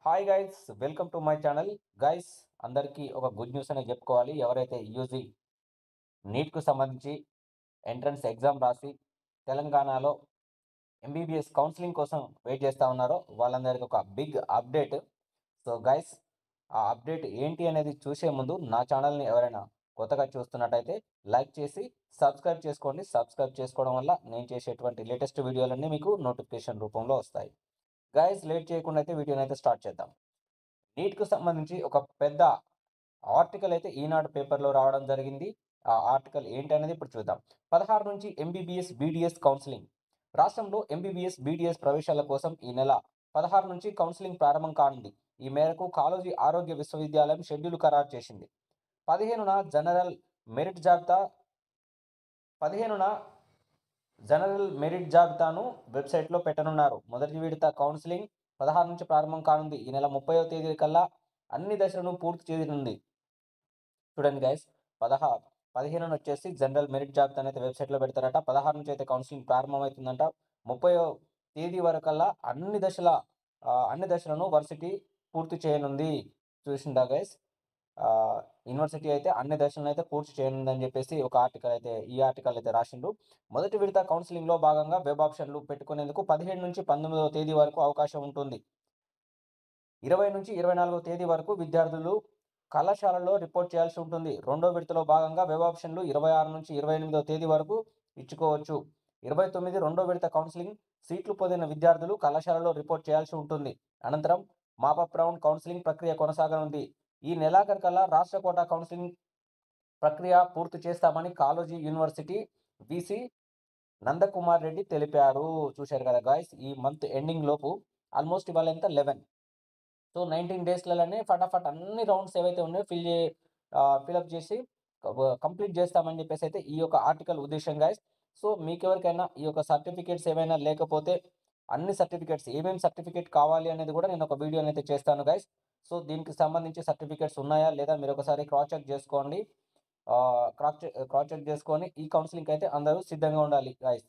Hi guys, welcome to my channel. Guys, అందరికీ ఒక good news అనే చెప్పుకోవాలి. ఎవరైతే యూజీ నీట్కు సంబంధించి ఎంట్రన్స్ ఎగ్జామ్ రాసి తెలంగాణలో ఎంబీబీఎస్ కౌన్సిలింగ్ కోసం వెయిట్ చేస్తూ ఉన్నారో వాళ్ళందరికీ ఒక బిగ్ అప్డేట్. సో గైస్, ఆ అప్డేట్ ఏంటి అనేది చూసే ముందు నా ఛానల్ని ఎవరైనా కొత్తగా చూస్తున్నట్టయితే లైక్ చేసి సబ్స్క్రైబ్ చేసుకోండి. సబ్స్క్రైబ్ చేసుకోవడం వల్ల నేను చేసేటువంటి లేటెస్ట్ వీడియోలన్నీ మీకు నోటిఫికేషన్ రూపంలో వస్తాయి. గైస్, లేట్ చేయకుండా అయితే వీడియోని అయితే స్టార్ట్ చేద్దాం. నీట్‌కు సంబంధించి ఒక పెద్ద ఆర్టికల్ అయితే ఈనాడు పేపర్‌లో రావడం జరిగింది. ఆ ఆర్టికల్ ఏంటనేది ఇప్పుడు చూద్దాం. 16 నుంచి ఎంబీబీఎస్, బీడీఎస్ కౌన్సెలింగ్. రాష్ట్రంలో ఎంబీబీఎస్, బీడీఎస్ ప్రవేశాల కోసం ఈ నెల 16 నుంచి కౌన్సెలింగ్ ప్రారంభం కానుంది. ఈ మేరకు కాళోజీ ఆరోగ్య విశ్వవిద్యాలయం షెడ్యూల్ ఖరారు చేసింది. 15న జనరల్ మెరిట్ జాబితా 15న జనరల్ మెరిట్ జాబితాను వెబ్‌సైట్‌లో పెట్టనున్నారు. మొదటి విడత కౌన్సెలింగ్ 16 నుంచి ప్రారంభం కానుంది. ఈ నెల 30వ తేదీ కల్లా అన్ని దశలను పూర్తి చేయనుంది. చూడండి గైస్, 15న వచ్చేసి జనరల్ మెరిట్ జాబితానైతే వెబ్‌సైట్‌లో పెడతారట. 16 నుంచి అయితే కౌన్సెలింగ్ ప్రారంభమవుతుందంట. 30వ తేదీ వరకల్లా అన్ని దశలను వర్సిటీ పూర్తి చేయనుంది. చూసిండ్రా గైస్? యూనివర్సిటీ అయితే అన్ని దశలను అయితే పూర్తి చేయనుందని చెప్పేసి ఈ ఆర్టికల్ అయితే రాసిండు. మొదటి విడత కౌన్సెలింగ్‌లో భాగంగా వెబ్ ఆప్షన్లు పెట్టుకునేందుకు 17 నుంచి 19వ తేదీ వరకు అవకాశం ఉంటుంది. 20 నుంచి 24వ తేదీ వరకు విద్యార్థులు కళాశాలల్లో రిపోర్ట్ చేయాల్సి ఉంటుంది. రెండో విడతలో భాగంగా వెబ్ ఆప్షన్లు 26 నుంచి 28వ తేదీ వరకు ఇచ్చుకోవచ్చు. 29 రెండో విడత కౌన్సెలింగ్ సీట్లు పొందిన విద్యార్థులు కళాశాలలో రిపోర్ట్ చేయాల్సి ఉంటుంది. అనంతరం మాపప్ రౌండ్ కౌన్సెలింగ్ ప్రక్రియ కొనసాగనుంది. ఈ నెలాఖరుకల్లా రాష్ట్ర కోటా కౌన్సెలింగ్ ప్రక్రియ పూర్తి చేస్తామని కాళోజీ యూనివర్సిటీ వీసీ నందకుమార్ రెడ్డి తెలిపారు. చూశారు కదా గాయ్స్, ఈ మంత్ ఎండింగ్ లోపు ఆల్మోస్ట్ ఇవాళ ఎంత 11. సో 19 డేస్‌లలోనే ఫటాఫట్ అన్ని రౌండ్స్ ఏవైతే ఉన్నాయో ఫిలప్ చేసి కంప్లీట్ చేస్తామని చెప్పేసి అయితే ఈ యొక్క ఆర్టికల్ ఉద్దేశ్యం గైస్. సో మీకెవరికైనా ఈ యొక్క సర్టిఫికేట్స్ ఏవైనా లేకపోతే అన్ని సర్టిఫికేట్స్ ఏమేమి సర్టిఫికేట్ కావాలి అనేది కూడా నేను ఒక వీడియోనైతే చేస్తాను గైస్. సో దీనికి సంబంధించి సర్టిఫికేట్స్ ఉన్నాయా లేదా మీరు ఒకసారి క్రాస్ చెక్ చేసుకోండి. క్రాస్ చెక్ చేసుకొని ఈ కౌన్సెలింగ్‌కి అయితే అందరూ సిద్ధంగా ఉండాలి గైస్.